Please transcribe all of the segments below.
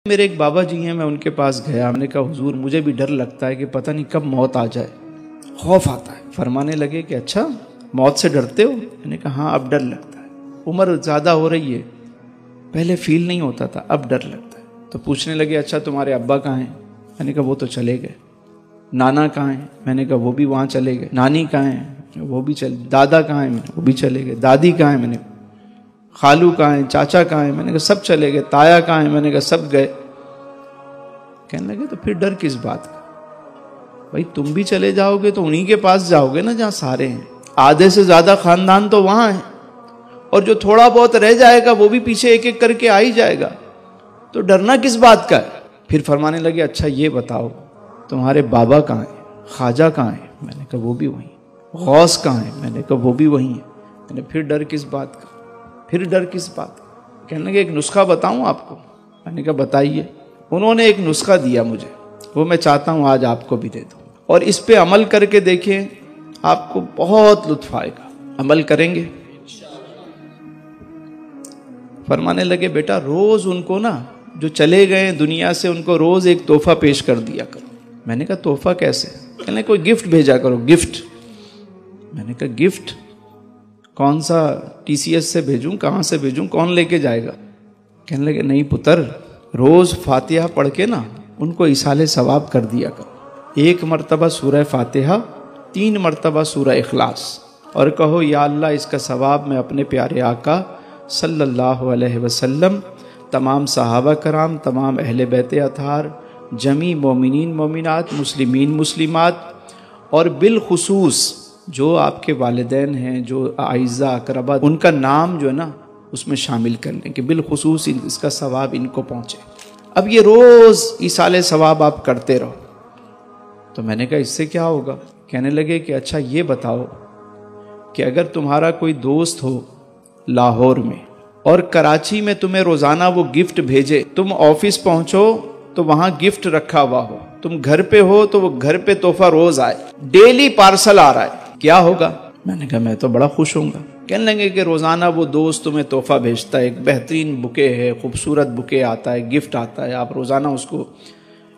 میرے ایک بابا جی ہیں، میں ان کے پاس گیا، میں نے کہا حضور مجھے بھی ڈر لگتا ہے کہ پتہ نہیں کب موت آ جائے، خوف آتا ہے۔ فرمانے لگے کہ اچھا موت سے ڈرتے ہو؟ میں نے کہا ہاں اب ڈر لگتا ہے، عمر زیادہ ہو رہی ہے، پہلے فیل نہیں ہوتا تھا، اب ڈر لگتا ہے۔ تو پوچھنے لگے اچھا تمہارے ابا کہاں ہیں؟ میں نے کہا وہ تو چلے گئے۔ نانا کہاں ہیں؟ میں نے کہا وہ بھی وہاں چلے گئے۔ نانی کہاں ہیں؟ وہ بھی چلے۔ دادا کہاں ہیں؟ وہ بھی چلے گئے۔ دادی کہاں ہیں؟ میں نے خالو کہاں ہیں؟ چاچا کہاں ہیں؟ میں نے کہا سب چلے گئے۔ تایا کہاں ہیں؟ میں نے کہا سب گئے۔ کہنے لگے تو پھر ڈر کس بات کا؟ بھائی تم بھی چلے جاؤ گے تو انہی کے پاس جاؤ گے نا جہاں سارے ہیں، آدھے سے زیادہ خاندان تو وہاں ہیں، اور جو تھوڑا بہت رہ جائے گا وہ بھی پیچھے ایک ایک کر کے آ ہی جائے گا، تو ڈرنا کس بات کا ہے؟ پھر فرمانے لگے اچھا یہ بتاؤ تمہارے بابا کہاں ہیں؟ خواجہ کہاں ہیں؟ میں نے کہا وہ بھی وہیں۔ غوث کہاں ہیں؟ میں نے کہا وہ بھی وہیں ہیں۔ میں نے پھر ڈر کس بات کا؟ پھر ڈر کس بات کا؟ کہنے لگے ایک نسخہ بتاؤں آپ کو؟ میں نے کہا بتائیے۔ انہوں نے ایک نسخہ دیا مجھے، وہ میں چاہتا ہوں آج آپ کو بھی دے دوں، اور اس پہ عمل کر کے دیکھیں، آپ کو بہت لطف آئے گا۔ عمل کریں گے؟ فرمانے لگے بیٹا روز ان کو نا جو چلے گئے دنیا سے ان کو روز ایک تحفہ پیش کر دیا کرو۔ میں نے کہا تحفہ کیسے؟ کہنے کوئی گفٹ بھیجا کرو۔ گفٹ؟ میں نے کہا گفٹ کون سا؟ ٹی سی ایس سے بھیجوں؟ کہاں سے بھیجوں؟ کون لے کے جائے گا؟ کہنے لگے نہیں پتر، روز فاتحہ پڑھ کے نا ان کو ایصال ثواب کر دیا کرو۔ 1 مرتبہ سورہ فاتحہ، 3 مرتبہ سورہ اخلاص، اور کہو یا اللہ اس کا ثواب میں اپنے پیارے آقا صلی اللہ علیہ وسلم، تمام صحابہ کرام، تمام اہل بیت اطہار، جمیع مومنین مومنات، مسلمین مسلمات، اور بالخصوص جو آپ کے والدین ہیں، جو اعزاء اقربا، ان کا نام جو ہے نا اس میں شامل کر لیں کہ بالخصوص اس کا ثواب ان کو پہنچے۔ اب یہ روز ایصال ثواب آپ کرتے رہو۔ تو میں نے کہا اس سے کیا ہوگا؟ کہنے لگے کہ اچھا یہ بتاؤ کہ اگر تمہارا کوئی دوست ہو لاہور میں اور کراچی میں تمہیں روزانہ وہ گفٹ بھیجے، تم آفس پہنچو تو وہاں گفٹ رکھا ہوا ہو، تم گھر پہ ہو تو وہ گھر پہ تحفہ روز آئے، ڈیلی پارسل آ رہا ہے، کیا ہوگا؟ میں نے کہا میں تو بڑا خوش ہوں گا۔ کہنے لگے کہ روزانہ وہ دوست تمہیں تحفہ بھیجتا ہے، ایک بہترین بکے ہے، خوبصورت بکے آتا ہے، گفٹ آتا ہے، آپ روزانہ اس کو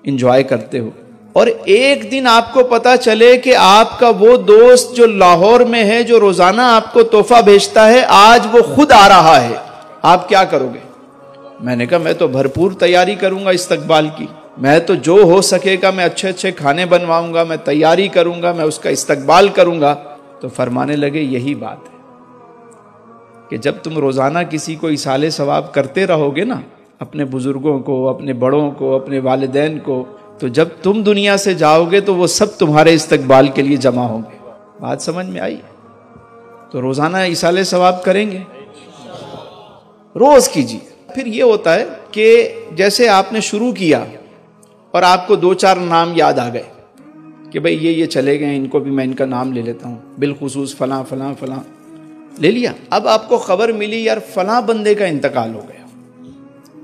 انجوائے کرتے ہو، اور ایک دن آپ کو پتا چلے کہ آپ کا وہ دوست جو لاہور میں ہے، جو روزانہ آپ کو تحفہ بھیجتا ہے، آج وہ خود آ رہا ہے، آپ کیا کرو گے؟ میں نے کہا میں تو بھرپور تیاری کروں گا استقبال کی، میں تو جو ہو سکے گا میں اچھے اچھے کھانے بنواؤں گا، میں تیاری کروں گا، میں اس کا استقبال کروں گا۔ تو فرمانے لگے یہی بات ہے کہ جب تم روزانہ کسی کو ایصال ثواب کرتے رہو گے نا، اپنے بزرگوں کو، اپنے بڑوں کو، اپنے والدین کو، تو جب تم دنیا سے جاؤ گے تو وہ سب تمہارے استقبال کے لیے جمع ہوں گے۔ بات سمجھ میں آئی؟ تو روزانہ ایصال ثواب کریں گے، روز کیجیے۔ پھر یہ ہوتا ہے کہ جیسے آپ نے شروع کیا اور آپ کو 2-4 نام یاد آ گئے کہ بھئی یہ چلے گئے، ان کو بھی میں ان کا نام لے لیتا ہوں، بالخصوص فلاں فلاں فلاں لے لیا۔ اب آپ کو خبر ملی یار فلاں بندے کا انتقال ہو گیا،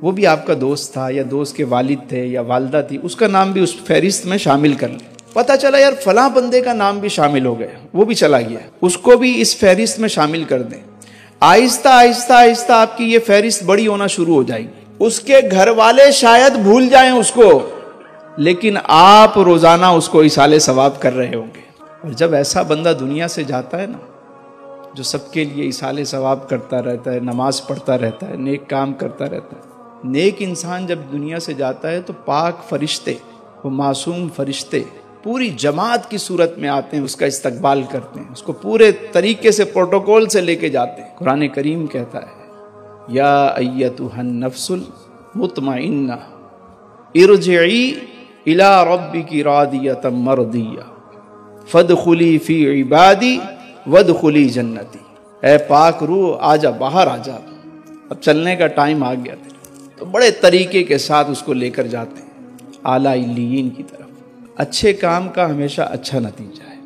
وہ بھی آپ کا دوست تھا یا دوست کے والد تھے یا والدہ تھی، اس کا نام بھی اس فہرست میں شامل کر لیں۔ پتہ چلا یار فلاں بندے کا نام بھی شامل ہو گیا، وہ بھی چلا گیا، اس کو بھی اس فہرست میں شامل کر دیں۔ آہستہ آہستہ آہستہ آپ کی یہ فہرست بڑی ہونا شروع ہو جائے گی۔ اس کے گھر والے شاید بھول جائیں اس کو، لیکن آپ روزانہ اس کو ایصال ثواب کر رہے ہوں گے۔ اور جب ایسا بندہ دنیا سے جاتا ہے نا، جو سب کے لیے ایصال ثواب کرتا رہتا ہے، نماز پڑھتا رہتا ہے، نیک کام کرتا رہتا ہے، نیک انسان جب دنیا سے جاتا ہے تو پاک فرشتے، وہ معصوم فرشتے پوری جماعت کی صورت میں آتے ہیں، اس کا استقبال کرتے ہیں، اس کو پورے طریقے سے پروٹوکول سے لے کے جاتے ہیں۔ قرآن کریم کہتا ہے یا ایتھا النفس المطمئنہ ارجعی الی ربک راضیۃ مرضیہ فادخلی فی عبادی وادخلی جنتی۔ اے پاک روح آجا، باہر آجا، اب چلنے کا ٹائم آ گیا تھا۔ تو بڑے طریقے کے ساتھ اس کو لے کر جاتے ہیں اعلیٰ علیین کی طرف۔ اچھے کام کا ہمیشہ اچھا نتیجہ ہے،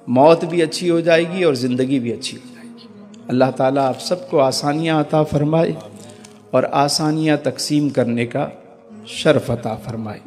موت بھی اچھی ہو جائے گی اور زندگی بھی اچھی ہو جائے گی۔ اللہ تعالیٰ آپ سب کو آسانیاں عطا فرمائے اور آسانیاں تقسیم کرنے کا شرف عطا فرمائے۔